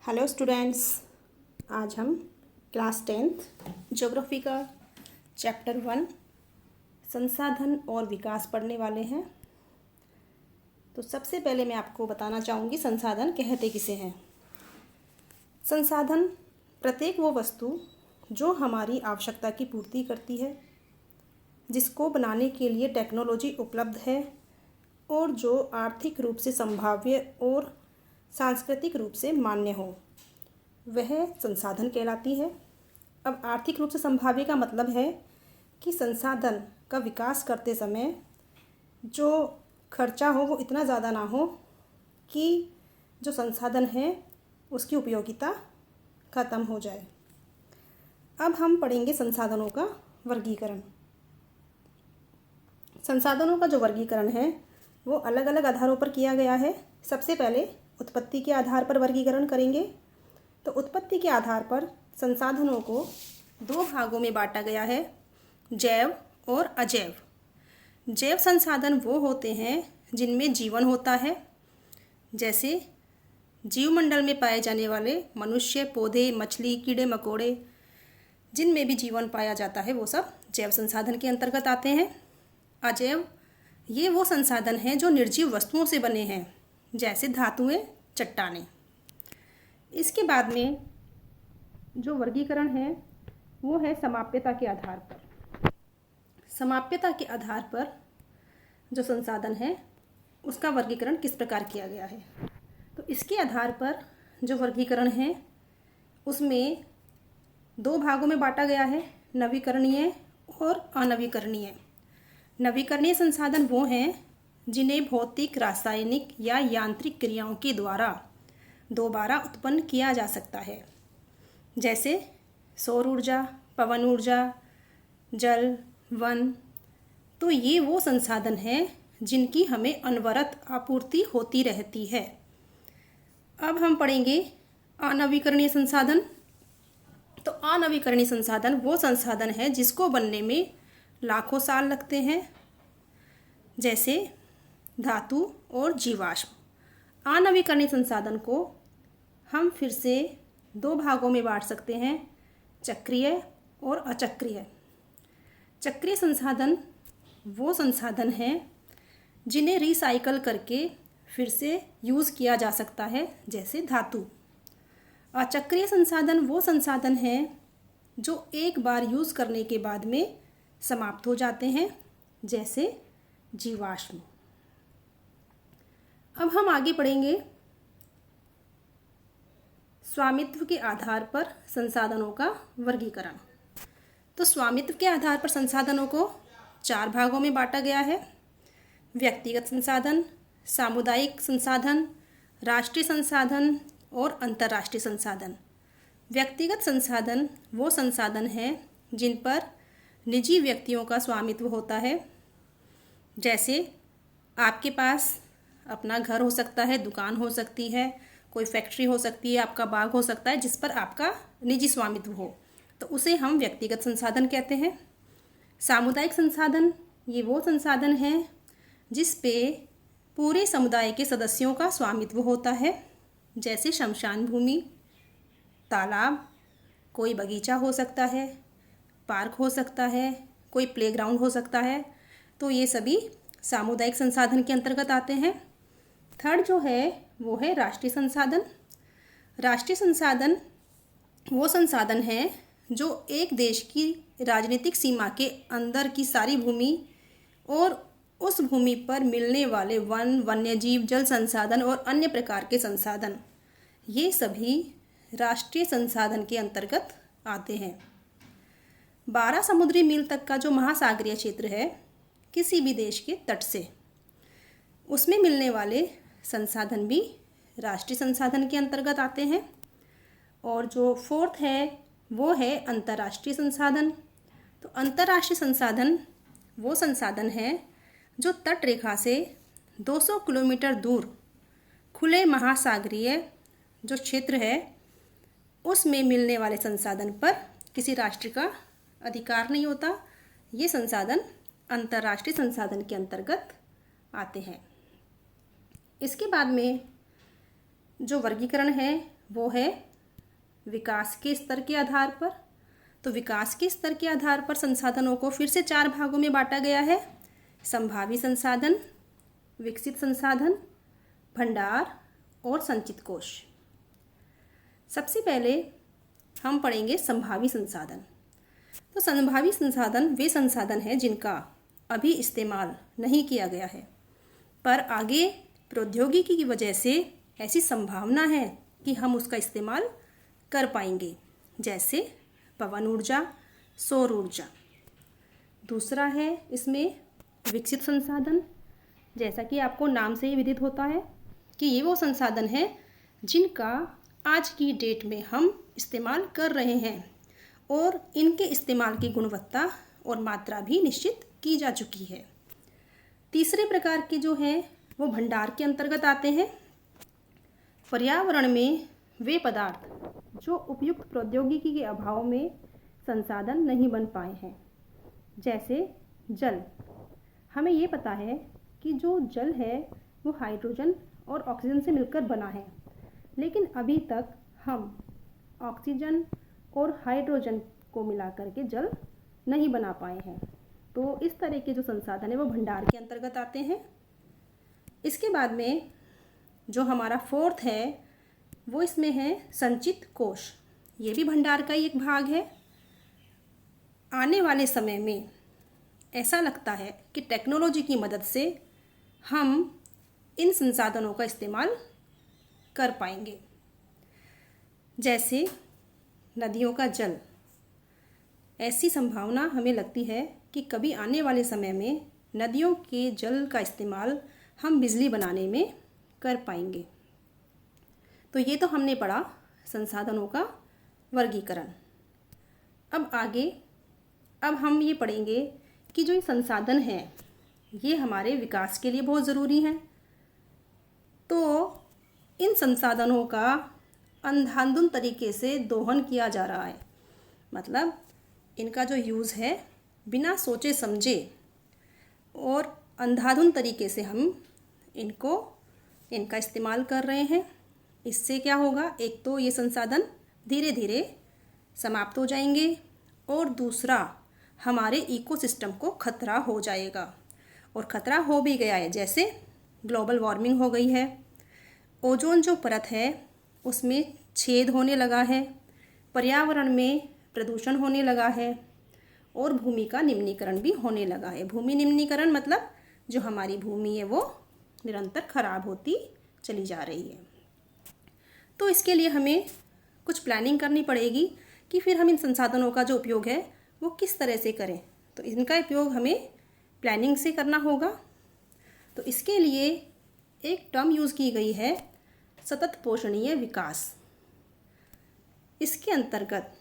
Hello students, आज हम class 10th geography का चैप्टर 1 संसाधन और विकास पढ़ने वाले हैं। तो सबसे पहले मैं आपको बताना चाहूँगी संसाधन कहते किसे हैं। संसाधन प्रत्येक वो वस्तु जो हमारी आवश्यकता की पूर्ति करती है, जिसको बनाने के लिए टेक्नोलॉजी उपलब्ध है और जो आर्थिक रूप से संभाव्य और सांस्कृतिक रूप से मान्य हो, वह संसाधन कहलाती है। अब आर्थिक रूप से संभाव्य का मतलब है कि संसाधन का विकास करते समय जो खर्चा हो वो इतना ज़्यादा ना हो कि जो संसाधन है उसकी उपयोगिता ख़त्म हो जाए। अब हम पढ़ेंगे संसाधनों का वर्गीकरण। संसाधनों का जो वर्गीकरण है वो अलग अलग आधारों पर किया गया है। सबसे पहले उत्पत्ति के आधार पर वर्गीकरण करेंगे। तो उत्पत्ति के आधार पर संसाधनों को दो भागों में बांटा गया है, जैव और अजैव। जैव संसाधन वो होते हैं जिनमें जीवन होता है, जैसे जीवमंडल में पाए जाने वाले मनुष्य, पौधे, मछली, कीड़े मकोड़े, जिनमें भी जीवन पाया जाता है वो सब जैव संसाधन के अंतर्गत आते हैं। अजैव ये वो संसाधन हैं जो निर्जीव वस्तुओं से बने हैं, जैसे धातुएं, चट्टानें। इसके बाद में जो वर्गीकरण है वो है समाप्यता के आधार पर। समाप्यता के आधार पर जो संसाधन है उसका वर्गीकरण किस प्रकार किया गया है। तो इसके आधार पर जो वर्गीकरण है उसमें दो भागों में बांटा गया है, नवीकरणीय और अनवीकरणीय। नवीकरणीय संसाधन वो हैं जिन्हें भौतिक, रासायनिक या यांत्रिक क्रियाओं के द्वारा दोबारा उत्पन्न किया जा सकता है, जैसे सौर ऊर्जा, पवन ऊर्जा, जल, वन। तो ये वो संसाधन हैं जिनकी हमें अनवरत आपूर्ति होती रहती है। अब हम पढ़ेंगे अनवीकरणीय संसाधन। तो अनवीकरणीय संसाधन वो संसाधन है जिसको बनने में लाखों साल लगते हैं, जैसे धातु और जीवाश्म। अनवीकरणीय संसाधन को हम फिर से दो भागों में बांट सकते हैं, चक्रीय और अचक्रीय। चक्रीय संसाधन वो संसाधन हैं जिन्हें रिसाइकल करके फिर से यूज़ किया जा सकता है, जैसे धातु। अचक्रीय संसाधन वो संसाधन हैं जो एक बार यूज़ करने के बाद में समाप्त हो जाते हैं, जैसे जीवाश्म। अब हम आगे पढ़ेंगे स्वामित्व के आधार पर संसाधनों का वर्गीकरण। तो स्वामित्व के आधार पर संसाधनों को चार भागों में बांटा गया है, व्यक्तिगत संसाधन, सामुदायिक संसाधन, राष्ट्रीय संसाधन और अंतर्राष्ट्रीय संसाधन। व्यक्तिगत संसाधन वो संसाधन हैं जिन पर निजी व्यक्तियों का स्वामित्व होता है, जैसे आपके पास अपना घर हो सकता है, दुकान हो सकती है, कोई फैक्ट्री हो सकती है, आपका बाग हो सकता है, जिस पर आपका निजी स्वामित्व हो, तो उसे हम व्यक्तिगत संसाधन कहते हैं। सामुदायिक संसाधन ये वो संसाधन हैं जिस पे पूरे समुदाय के सदस्यों का स्वामित्व होता है, जैसे शमशान भूमि, तालाब, कोई बगीचा हो सकता है, पार्क हो सकता है, कोई प्लेग्राउंड हो सकता है। तो ये सभी सामुदायिक संसाधन के अंतर्गत आते हैं। थर्ड जो है वो है राष्ट्रीय संसाधन। राष्ट्रीय संसाधन वो संसाधन हैं जो एक देश की राजनीतिक सीमा के अंदर की सारी भूमि और उस भूमि पर मिलने वाले वन, वन्यजीव, जल संसाधन और अन्य प्रकार के संसाधन, ये सभी राष्ट्रीय संसाधन के अंतर्गत आते हैं। 12 समुद्री मील तक का जो महासागरीय क्षेत्र है किसी भी देश के तट से, उसमें मिलने वाले संसाधन भी राष्ट्रीय संसाधन के अंतर्गत आते हैं। और जो फोर्थ है वो है अंतर्राष्ट्रीय संसाधन। तो अंतर्राष्ट्रीय संसाधन वो संसाधन है जो तट रेखा से 200 किलोमीटर दूर खुले महासागरीय जो क्षेत्र है उसमें मिलने वाले संसाधन पर किसी राष्ट्र का अधिकार नहीं होता। ये संसाधन अंतर्राष्ट्रीय संसाधन के अंतर्गत आते हैं। इसके बाद में जो वर्गीकरण है वो है विकास के स्तर के आधार पर। तो विकास के स्तर के आधार पर संसाधनों को फिर से 4 भागों में बांटा गया है। संभावी संसाधन, विकसित संसाधन, भंडार और संचित कोश। सबसे पहले हम पढ़ेंगे संभावी संसाधन। तो संभावी संसाधन वे संसाधन हैं जिनका अभी इस्तेमाल नहीं किया गया है, पर आगे प्रौद्योगिकी की वजह से ऐसी संभावना है कि हम उसका इस्तेमाल कर पाएंगे, जैसे पवन ऊर्जा, सौर ऊर्जा। दूसरा है इसमें विकसित संसाधन। जैसा कि आपको नाम से ही विदित होता है कि ये वो संसाधन है जिनका आज की डेट में हम इस्तेमाल कर रहे हैं और इनके इस्तेमाल की गुणवत्ता और मात्रा भी निश्चित की जा चुकी है। तीसरे प्रकार के जो हैं वो भंडार के अंतर्गत आते हैं। पर्यावरण में वे पदार्थ जो उपयुक्त प्रौद्योगिकी के अभाव में संसाधन नहीं बन पाए हैं, जैसे जल। हमें ये पता है कि जो जल है वो हाइड्रोजन और ऑक्सीजन से मिलकर बना है, लेकिन अभी तक हम ऑक्सीजन और हाइड्रोजन को मिलाकर के जल नहीं बना पाए हैं। तो इस तरह के जो संसाधन है वो भंडार के अंतर्गत आते हैं। इसके बाद में जो हमारा फोर्थ है वो इसमें है संचित कोश। ये भी भंडार का ही एक भाग है। आने वाले समय में ऐसा लगता है कि टेक्नोलॉजी की मदद से हम इन संसाधनों का इस्तेमाल कर पाएंगे, जैसे नदियों का जल। ऐसी संभावना हमें लगती है कि कभी आने वाले समय में नदियों के जल का इस्तेमाल हम बिजली बनाने में कर पाएंगे। तो ये तो हमने पढ़ा संसाधनों का वर्गीकरण। अब हम ये पढ़ेंगे कि जो ये संसाधन हैं ये हमारे विकास के लिए बहुत ज़रूरी हैं। तो इन संसाधनों का अंधाधुंध तरीके से दोहन किया जा रहा है, मतलब इनका जो यूज़ है बिना सोचे समझे और अंधाधुंध तरीके से हम इनका इस्तेमाल कर रहे हैं। इससे क्या होगा, एक तो ये संसाधन धीरे धीरे समाप्त हो जाएंगे और दूसरा हमारे इकोसिस्टम को खतरा हो जाएगा, और ख़तरा हो भी गया है। जैसे ग्लोबल वार्मिंग हो गई है, ओजोन जो परत है उसमें छेद होने लगा है, पर्यावरण में प्रदूषण होने लगा है और भूमि का निम्नीकरण भी होने लगा है। भूमि निम्नीकरण मतलब जो हमारी भूमि है वो निरंतर खराब होती चली जा रही है। तो इसके लिए हमें कुछ प्लानिंग करनी पड़ेगी कि फिर हम इन संसाधनों का जो उपयोग है वो किस तरह से करें। तो इनका उपयोग हमें प्लानिंग से करना होगा। तो इसके लिए एक टर्म यूज़ की गई है सतत पोषणीय विकास। इसके अंतर्गत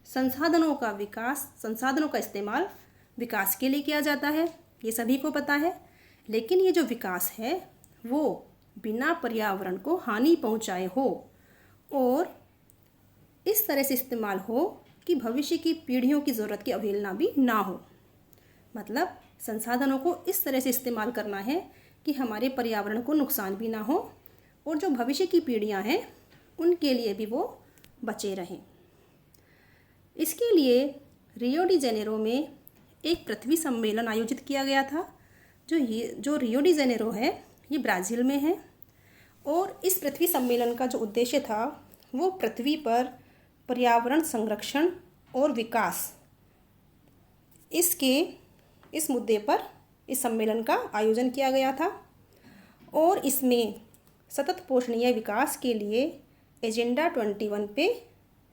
संसाधनों का इस्तेमाल विकास के लिए किया जाता है, ये सभी को पता है। लेकिन ये जो विकास है वो बिना पर्यावरण को हानि पहुंचाए हो और इस तरह से इस्तेमाल हो कि भविष्य की पीढ़ियों की ज़रूरत की अवहेलना भी ना हो। मतलब संसाधनों को इस तरह से इस्तेमाल करना है कि हमारे पर्यावरण को नुकसान भी ना हो और जो भविष्य की पीढ़ियां हैं उनके लिए भी वो बचे रहें। इसके लिए रियो डी जेनेरो में एक पृथ्वी सम्मेलन आयोजित किया गया था। जो रियो डी जेनेरो है ये ब्राज़ील में है, और इस पृथ्वी सम्मेलन का जो उद्देश्य था वो पृथ्वी पर पर्यावरण संरक्षण और विकास इस मुद्दे पर इस सम्मेलन का आयोजन किया गया था, और इसमें सतत पोषणीय विकास के लिए एजेंडा 21 पे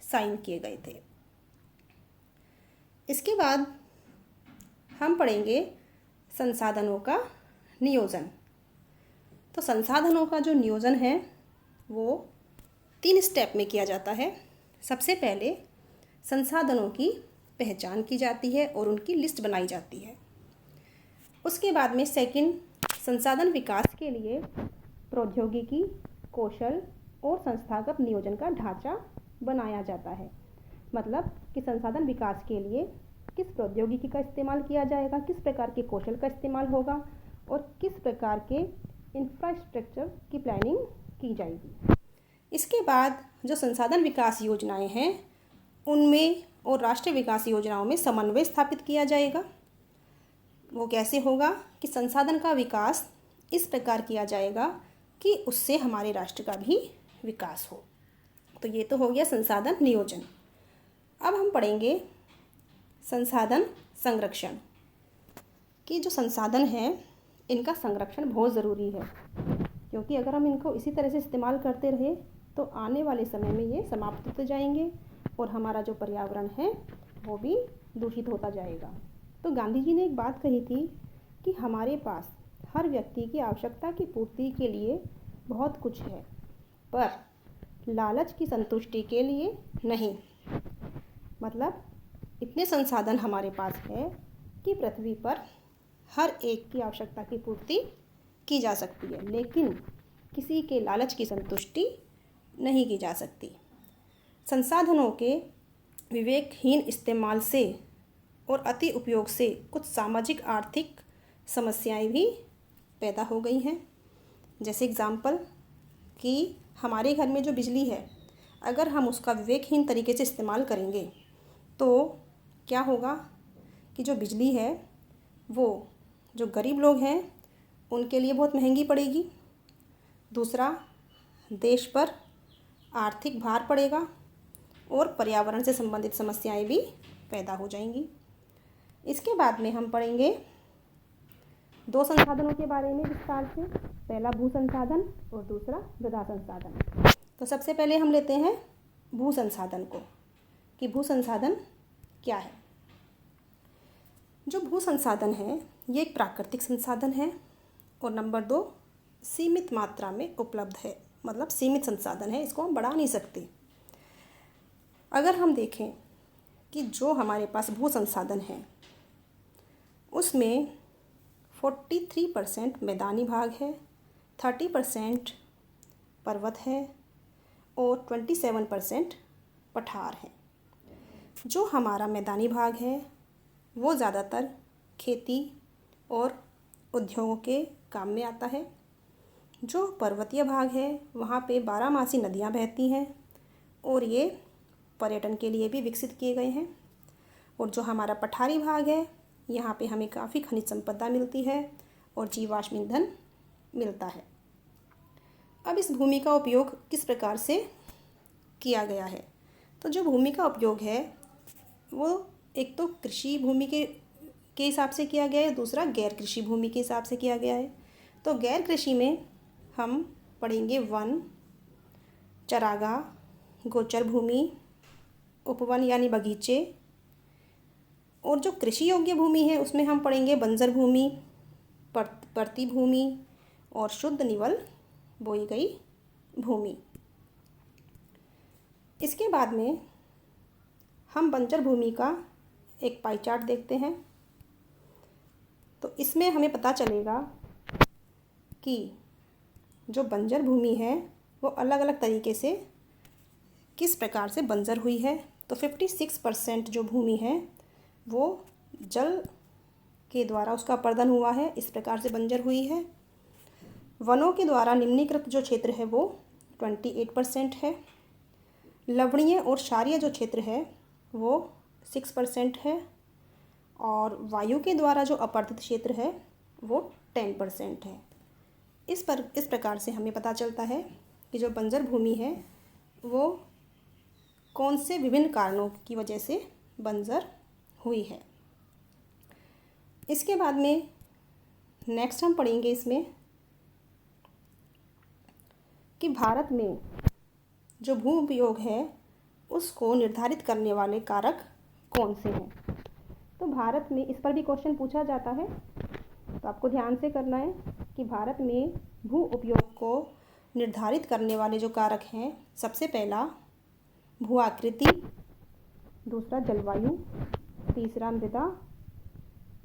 साइन किए गए थे। इसके बाद हम पढ़ेंगे संसाधनों का नियोजन। तो संसाधनों का जो नियोजन है वो 3 स्टेप में किया जाता है। सबसे पहले संसाधनों की पहचान की जाती है और उनकी लिस्ट बनाई जाती है। उसके बाद में सेकंड, संसाधन विकास के लिए प्रौद्योगिकी, कौशल और संस्थागत नियोजन का ढांचा बनाया जाता है। मतलब कि संसाधन विकास के लिए किस प्रौद्योगिकी का इस्तेमाल किया जाएगा, किस प्रकार के कौशल का इस्तेमाल होगा और किस प्रकार के इंफ्रास्ट्रक्चर की प्लानिंग की जाएगी। इसके बाद जो संसाधन विकास योजनाएं हैं उनमें और राष्ट्रीय विकास योजनाओं में समन्वय स्थापित किया जाएगा। वो कैसे होगा कि संसाधन का विकास इस प्रकार किया जाएगा कि उससे हमारे राष्ट्र का भी विकास हो। तो ये तो हो गया संसाधन नियोजन। अब हम पढ़ेंगे संसाधन संरक्षण कि जो संसाधन हैं इनका संरक्षण बहुत ज़रूरी है, क्योंकि अगर हम इनको इसी तरह से इस्तेमाल करते रहे तो आने वाले समय में ये समाप्त होते जाएंगे और हमारा जो पर्यावरण है वो भी दूषित होता जाएगा। तो गांधी जी ने एक बात कही थी कि हमारे पास हर व्यक्ति की आवश्यकता की पूर्ति के लिए बहुत कुछ है, पर लालच की संतुष्टि के लिए नहीं। मतलब इतने संसाधन हमारे पास है कि पृथ्वी पर हर एक की आवश्यकता की पूर्ति की जा सकती है, लेकिन किसी के लालच की संतुष्टि नहीं की जा सकती। संसाधनों के विवेकहीन इस्तेमाल से और अति उपयोग से कुछ सामाजिक आर्थिक समस्याएं भी पैदा हो गई हैं। जैसे एग्ज़ाम्पल कि हमारे घर में जो बिजली है, अगर हम उसका विवेकहीन तरीके से इस्तेमाल करेंगे तो क्या होगा कि जो बिजली है वो जो गरीब लोग हैं उनके लिए बहुत महंगी पड़ेगी। दूसरा, देश पर आर्थिक भार पड़ेगा और पर्यावरण से संबंधित समस्याएं भी पैदा हो जाएंगी। इसके बाद में हम पढ़ेंगे दो संसाधनों के बारे में विस्तार से। पहला भू संसाधन और दूसरा मृदा संसाधन। तो सबसे पहले हम लेते हैं भू संसाधन को कि भू संसाधन क्या है। जो भू संसाधन है ये एक प्राकृतिक संसाधन है और नंबर 2 सीमित मात्रा में उपलब्ध है। मतलब सीमित संसाधन है, इसको हम बढ़ा नहीं सकते। अगर हम देखें कि जो हमारे पास भू संसाधन है उसमें 43% मैदानी भाग है, 30% पर्वत है और 27% पठार है। जो हमारा मैदानी भाग है वो ज़्यादातर खेती और उद्योगों के काम में आता है। जो पर्वतीय भाग है वहाँ पे 12मासी नदियाँ बहती हैं और ये पर्यटन के लिए भी विकसित किए गए हैं। और जो हमारा पठारी भाग है यहाँ पे हमें काफ़ी खनिज संपदा मिलती है और जीवाश्म ईंधन मिलता है। अब इस भूमि का उपयोग किस प्रकार से किया गया है। तो जो भूमि का उपयोग है वो एक तो कृषि भूमि के हिसाब से किया गया है, दूसरा गैर कृषि भूमि के हिसाब से किया गया है। तो गैर कृषि में हम पढ़ेंगे वन, चरागाह, गोचर भूमि, उपवन यानी बगीचे। और जो कृषि योग्य भूमि है उसमें हम पढ़ेंगे बंजर भूमि, परती भूमि और शुद्ध निवल बोई गई भूमि। इसके बाद में हम बंजर भूमि का एक पाई चार्ट देखते हैं। तो इसमें हमें पता चलेगा कि जो बंजर भूमि है वो अलग अलग तरीके से किस प्रकार से बंजर हुई है। तो 56% जो भूमि है वो जल के द्वारा उसका अपरदन हुआ है, इस प्रकार से बंजर हुई है। वनों के द्वारा निम्नीकृत जो क्षेत्र है वो 28% है। लवणीय और क्षारीय जो क्षेत्र है वो 6% है और वायु के द्वारा जो अपरदित क्षेत्र है वो 10% है। इस प्रकार से हमें पता चलता है कि जो बंजर भूमि है वो कौन से विभिन्न कारणों की वजह से बंजर हुई है। इसके बाद में नेक्स्ट हम पढ़ेंगे इसमें कि भारत में जो भू उपयोग है उसको निर्धारित करने वाले कारक कौन से हैं। तो भारत में इस पर भी क्वेश्चन पूछा जाता है, तो आपको ध्यान से करना है कि भारत में भू उपयोग को निर्धारित करने वाले जो कारक हैं, सबसे पहला भू आकृति, दूसरा जलवायु, तीसरा मृदा,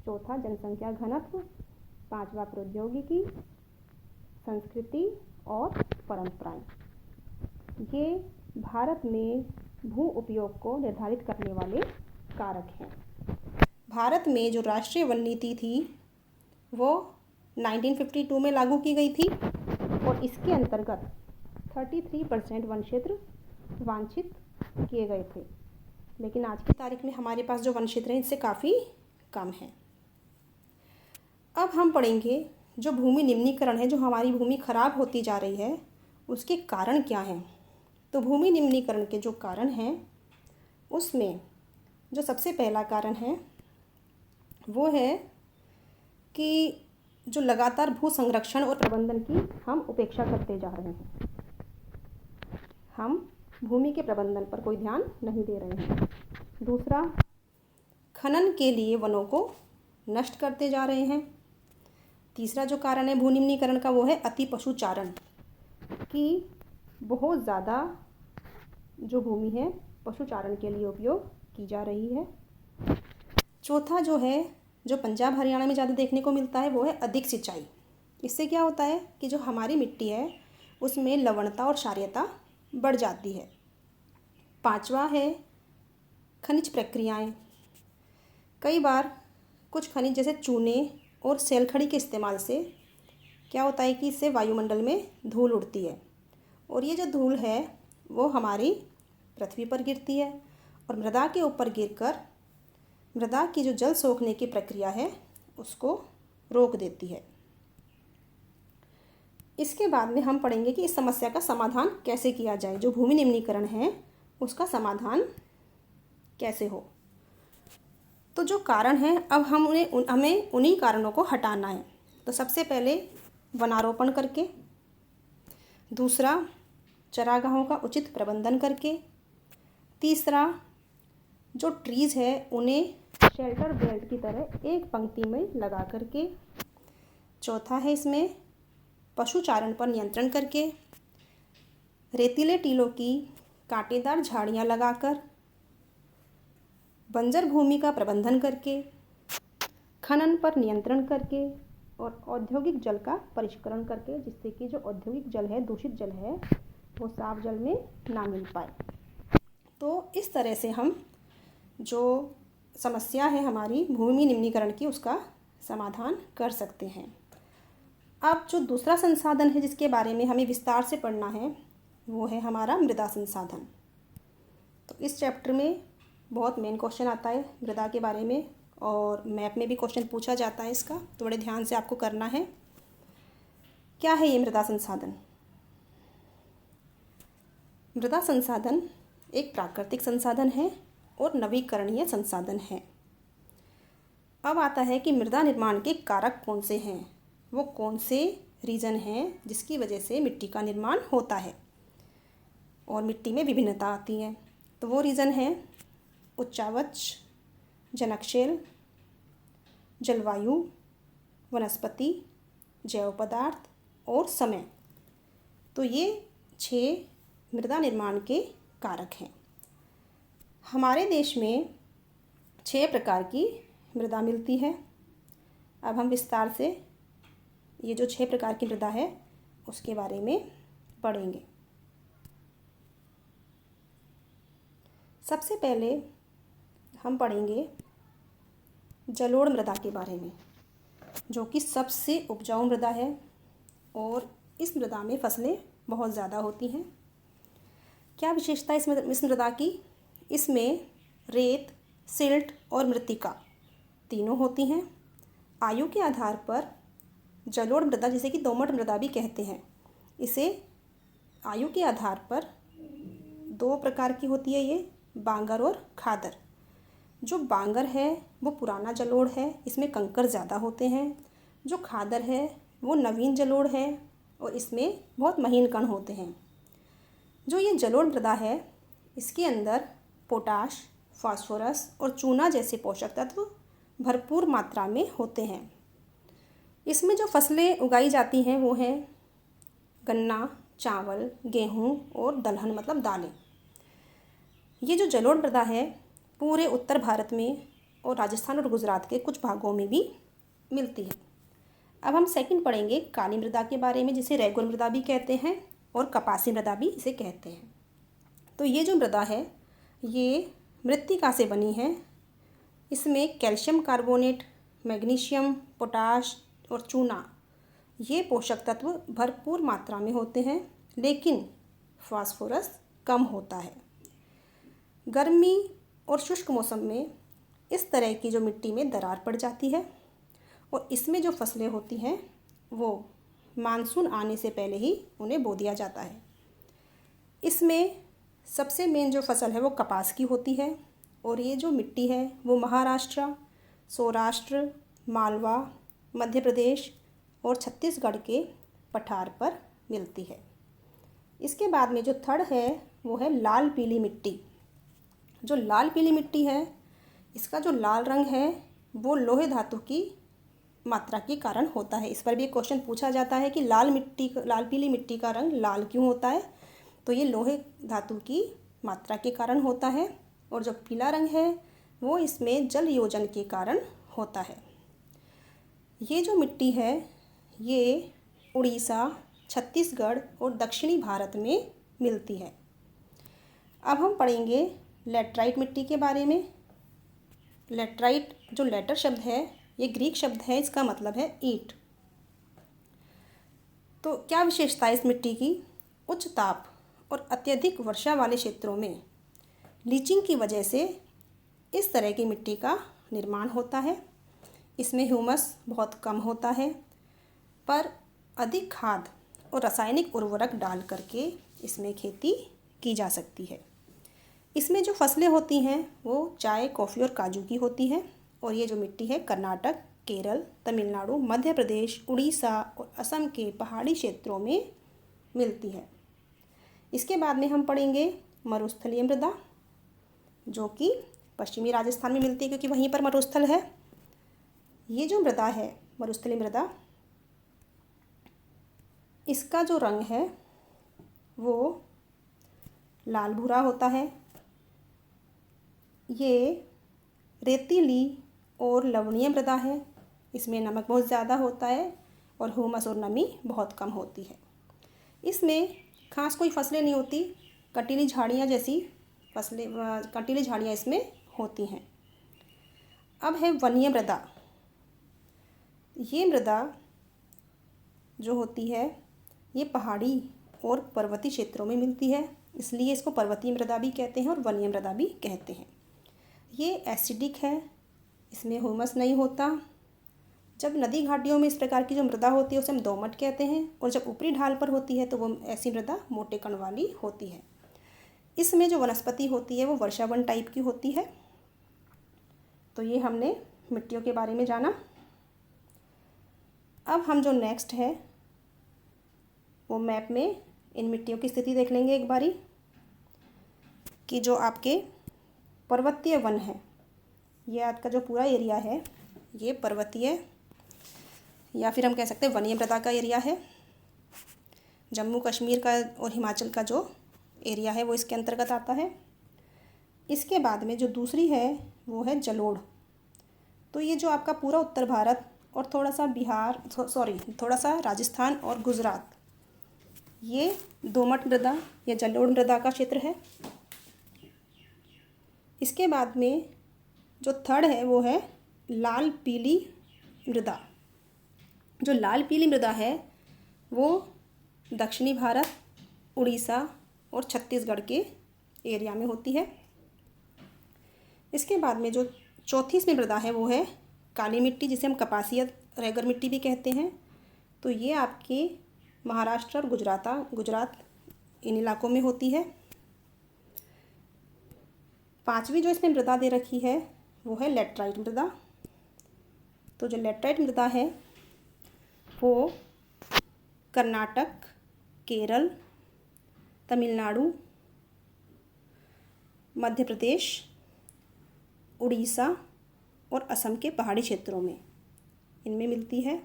चौथा जनसंख्या घनत्व, पांचवा प्रौद्योगिकी, संस्कृति और परंपराएं। ये भारत में भू उपयोग को निर्धारित करने वाले कारक हैं। भारत में जो राष्ट्रीय वन नीति थी वो 1952 में लागू की गई थी और इसके अंतर्गत 33% वन क्षेत्र वांछित किए गए थे, लेकिन आज की तारीख में हमारे पास जो वन क्षेत्र हैं इससे काफ़ी कम है। अब हम पढ़ेंगे जो भूमि निम्नीकरण है, जो हमारी भूमि खराब होती जा रही है, उसके कारण क्या हैं। तो भूमि निम्नीकरण के जो कारण हैं उसमें जो सबसे पहला कारण है वो है कि जो लगातार भू संरक्षण और प्रबंधन की हम उपेक्षा करते जा रहे हैं। हम भूमि के प्रबंधन पर कोई ध्यान नहीं दे रहे हैं। दूसरा, खनन के लिए वनों को नष्ट करते जा रहे हैं। तीसरा जो कारण है भू निम्नीकरण का वो है अति पशुचारण, कि बहुत ज़्यादा जो भूमि है पशुचारण के लिए उपयोग की जा रही है। चौथा जो है, जो पंजाब हरियाणा में ज़्यादा देखने को मिलता है वो है अधिक सिंचाई। इससे क्या होता है कि जो हमारी मिट्टी है उसमें लवणता और क्षारीयता बढ़ जाती है। पांचवा है खनिज प्रक्रियाएं। कई बार कुछ खनिज जैसे चूने और सेलखड़ी के इस्तेमाल से क्या होता है कि इससे वायुमंडल में धूल उड़ती है, और ये जो धूल है वो हमारी पृथ्वी पर गिरती है और मृदा के ऊपर गिरकर मृदा की जो जल सोखने की प्रक्रिया है उसको रोक देती है। इसके बाद में हम पढ़ेंगे कि इस समस्या का समाधान कैसे किया जाए, जो भूमि निम्नीकरण है उसका समाधान कैसे हो। तो जो कारण है अब हमें उन्हीं कारणों को हटाना है। तो सबसे पहले वनारोपण करके, दूसरा चरागाहों का उचित प्रबंधन करके, तीसरा जो ट्रीज़ है उन्हें शेल्टर बेल्ट की तरह एक पंक्ति में लगा करके, चौथा है इसमें पशुचारण पर नियंत्रण करके, रेतीले टीलों की कांटेदार झाड़ियाँ लगाकर, बंजर भूमि का प्रबंधन करके, खनन पर नियंत्रण करके और औद्योगिक जल का परिष्करण करके, जिससे कि जो औद्योगिक जल है, दूषित जल है, वो साफ जल में ना मिल पाए। तो इस तरह से हम जो समस्या है हमारी भूमि निम्नीकरण की उसका समाधान कर सकते हैं। अब जो दूसरा संसाधन है जिसके बारे में हमें विस्तार से पढ़ना है वो है हमारा मृदा संसाधन। तो इस चैप्टर में बहुत मेन क्वेश्चन आता है मृदा के बारे में, और मैप में भी क्वेश्चन पूछा जाता है इसका, तो बड़े ध्यान से आपको करना है। क्या है ये मृदा संसाधन? मृदा संसाधन एक प्राकृतिक संसाधन है और नवीकरणीय संसाधन है। अब आता है कि मृदा निर्माण के कारक कौन से हैं, वो कौन से रीजन हैं जिसकी वजह से मिट्टी का निर्माण होता है और मिट्टी में विभिन्नता आती है। तो वो रीजन है उच्चावच, जनकशैल, जलवायु, वनस्पति, जैव पदार्थ और समय। तो ये 6 मृदा निर्माण के कारक हैं। हमारे देश में 6 प्रकार की मृदा मिलती है। अब हम विस्तार से ये जो 6 प्रकार की मृदा है उसके बारे में पढ़ेंगे। सबसे पहले हम पढ़ेंगे जलोढ़ मृदा के बारे में, जो कि सबसे उपजाऊ मृदा है और इस मृदा में फसलें बहुत ज़्यादा होती हैं। क्या विशेषता इस मृदा की? इसमें रेत, सिल्ट और मृत्तिका तीनों होती हैं। आयु के आधार पर जलोढ़ मृदा, जिसे कि दोमट मृदा भी कहते हैं, इसे आयु के आधार पर 2 प्रकार की होती है, ये बांगर और खादर। जो बांगर है वो पुराना जलोढ़ है, इसमें कंकर ज़्यादा होते हैं। जो खादर है वो नवीन जलोढ़ है और इसमें बहुत महीन कण होते हैं। जो ये जलोढ़ मृदा है इसके अंदर पोटाश, फास्फोरस और चूना जैसे पोषक तत्व भरपूर मात्रा में होते हैं। इसमें जो फसलें उगाई जाती हैं वो हैं गन्ना, चावल, गेहूँ और दलहन मतलब दालें। ये जो जलोढ़ मृदा है पूरे उत्तर भारत में और राजस्थान और गुजरात के कुछ भागों में भी मिलती है। अब हम सेकंड पढ़ेंगे काली मृदा के बारे में, जिसे रेगुर मृदा भी कहते हैं और कपासी मृदा भी इसे कहते हैं। तो ये जो मृदा है ये मृत्तिका से बनी है। इसमें कैल्शियम कार्बोनेट, मैग्नीशियम, पोटाश और चूना ये पोषक तत्व भरपूर मात्रा में होते हैं, लेकिन फास्फोरस कम होता है। गर्मी और शुष्क मौसम में इस तरह की जो मिट्टी में दरार पड़ जाती है और इसमें जो फसलें होती हैं वो मानसून आने से पहले ही उन्हें बो दिया जाता है। इसमें सबसे मेन जो फसल है वो कपास की होती है और ये जो मिट्टी है वो महाराष्ट्र, सौराष्ट्र, मालवा, मध्य प्रदेश और छत्तीसगढ़ के पठार पर मिलती है। इसके बाद में जो थर्ड है वो है लाल पीली मिट्टी। जो लाल पीली मिट्टी है इसका जो लाल रंग है वो लोहे धातु की मात्रा के कारण होता है। इस पर भी एक क्वेश्चन पूछा जाता है कि लाल पीली मिट्टी का रंग लाल क्यों होता है, तो ये लोहे धातु की मात्रा के कारण होता है। और जो पीला रंग है वो इसमें जल योजन के कारण होता है। ये जो मिट्टी है ये उड़ीसा, छत्तीसगढ़ और दक्षिणी भारत में मिलती है। अब हम पढ़ेंगे लैटराइट मिट्टी के बारे में। लैटराइट जो लेटर शब्द है ये ग्रीक शब्द है, इसका मतलब है ईंट। तो क्या विशेषता है इस मिट्टी की? उच्च ताप और अत्यधिक वर्षा वाले क्षेत्रों में लीचिंग की वजह से इस तरह की मिट्टी का निर्माण होता है। इसमें ह्यूमस बहुत कम होता है, पर अधिक खाद और रासायनिक उर्वरक डाल करके इसमें खेती की जा सकती है। इसमें जो फसलें होती हैं वो चाय, कॉफ़ी और काजू की होती हैं। और ये जो मिट्टी है कर्नाटक, केरल, तमिलनाडु, मध्य प्रदेश, उड़ीसा और असम के पहाड़ी क्षेत्रों में मिलती है। इसके बाद में हम पढ़ेंगे मरुस्थलीय मृदा, जो कि पश्चिमी राजस्थान में मिलती है क्योंकि वहीं पर मरुस्थल है। ये जो मृदा है मरुस्थलीय मृदा, इसका जो रंग है वो लाल भूरा होता है। ये रेतीली और लवणीय मृदा है। इसमें नमक बहुत ज़्यादा होता है और ह्यूमस और नमी बहुत कम होती है। इसमें खास कोई फसलें नहीं होती, कंटीली झाड़ियाँ जैसी फसलें, कंटीली झाड़ियाँ इसमें होती हैं। अब है वनीय मृदा। ये मृदा जो होती है ये पहाड़ी और पर्वतीय क्षेत्रों में मिलती है, इसलिए इसको पर्वतीय मृदा भी कहते हैं और वनीय मृदा भी कहते हैं। ये एसिडिक है, इसमें ह्यूमस नहीं होता। जब नदी घाटियों में इस प्रकार की जो मृदा होती है उसे हम दोमट कहते हैं, और जब ऊपरी ढाल पर होती है तो वो ऐसी मृदा मोटे कण वाली होती है। इसमें जो वनस्पति होती है वो वर्षावन टाइप की होती है। तो ये हमने मिट्टियों के बारे में जाना। अब हम जो नेक्स्ट है वो मैप में इन मिट्टियों की स्थिति देख लेंगे एक बारी, कि जो आपके पर्वतीय वन है, ये आपका जो पूरा एरिया है ये पर्वतीय या फिर हम कह सकते हैं वनीय मृदा का एरिया है। जम्मू कश्मीर का और हिमाचल का जो एरिया है वो इसके अंतर्गत आता है। इसके बाद में जो दूसरी है वो है जलोढ़। तो ये जो आपका पूरा उत्तर भारत और थोड़ा सा राजस्थान और गुजरात, ये दोमट मृदा या जलोढ़ मृदा का क्षेत्र है। इसके बाद में जो थर्ड है वो है लाल पीली मृदा। जो लाल पीली मृदा है वो दक्षिणी भारत, उड़ीसा और छत्तीसगढ़ के एरिया में होती है। इसके बाद में जो चौथी इसमें मृदा है वो है काली मिट्टी, जिसे हम कपासिया रेगर मिट्टी भी कहते हैं। तो ये आपके महाराष्ट्र और गुजरात इन इलाकों में होती है। पांचवी जो इसमें मृदा दे रखी है वो है लैटराइट मृदा। तो जो लैटराइट मृदा है वो कर्नाटक, केरल, तमिलनाडु, मध्य प्रदेश, उड़ीसा और असम के पहाड़ी क्षेत्रों में इनमें मिलती है।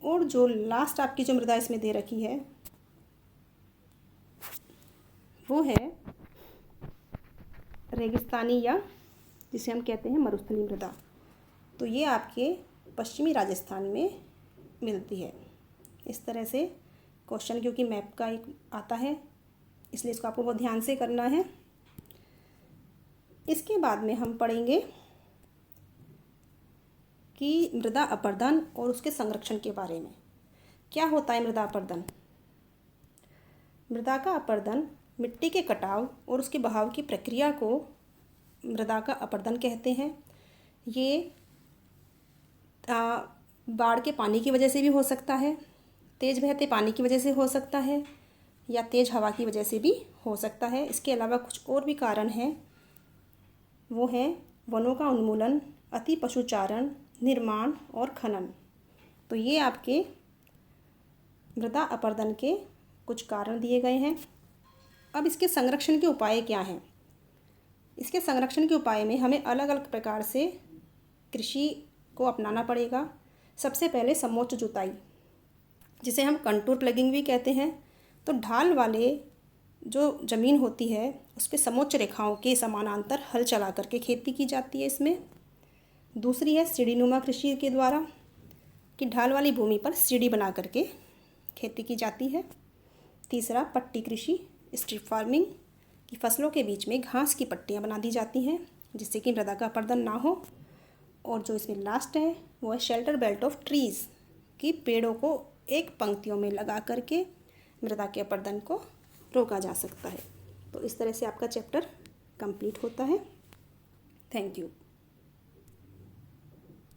और जो लास्ट आपकी जो मृदा इसमें दे रखी है वो है रेगिस्तानी या जिसे हम कहते हैं मरुस्थलीय मृदा। तो ये आपके पश्चिमी राजस्थान में मिलती है। इस तरह से क्वेश्चन क्योंकि मैप का एक आता है इसलिए इसको आपको बहुत ध्यान से करना है। इसके बाद में हम पढ़ेंगे कि मृदा अपरदन और उसके संरक्षण के बारे में। क्या होता है मृदा अपरदन? मृदा का अपरदन मिट्टी के कटाव और उसके बहाव की प्रक्रिया को मृदा का अपरदन कहते हैं। ये बाढ़ के पानी की वजह से भी हो सकता है, तेज़ बहते पानी की वजह से हो सकता है, या तेज़ हवा की वजह से भी हो सकता है। इसके अलावा कुछ और भी कारण हैं, वो हैं वनों का उन्मूलन, अति पशुचारण, निर्माण और खनन। तो ये आपके मृदा अपरदन के कुछ कारण दिए गए हैं। अब इसके संरक्षण के उपाय क्या हैं? इसके संरक्षण के उपाय में हमें अलग अलग प्रकार से कृषि को अपनाना पड़ेगा। सबसे पहले समोच्च जुताई, जिसे हम कंटूर प्लगिंग भी कहते हैं। तो ढाल वाले जो ज़मीन होती है उस पर समोच्च रेखाओं के समानांतर हल चला करके खेती की जाती है इसमें। दूसरी है सीढ़ीनुमा कृषि के द्वारा, कि ढाल वाली भूमि पर सीढ़ी बना करके खेती की जाती है। तीसरा पट्टी कृषि, स्ट्रिप फार्मिंग, की फसलों के बीच में घास की पट्टियाँ बना दी जाती हैं जिससे कि मृदा का अपरदन ना हो। और जो इसमें लास्ट है वो है शेल्टर बेल्ट ऑफ ट्रीज़, कि पेड़ों को एक पंक्तियों में लगा करके मृदा के अपरदन को रोका जा सकता है। तो इस तरह से आपका चैप्टर कंप्लीट होता है। Thank you.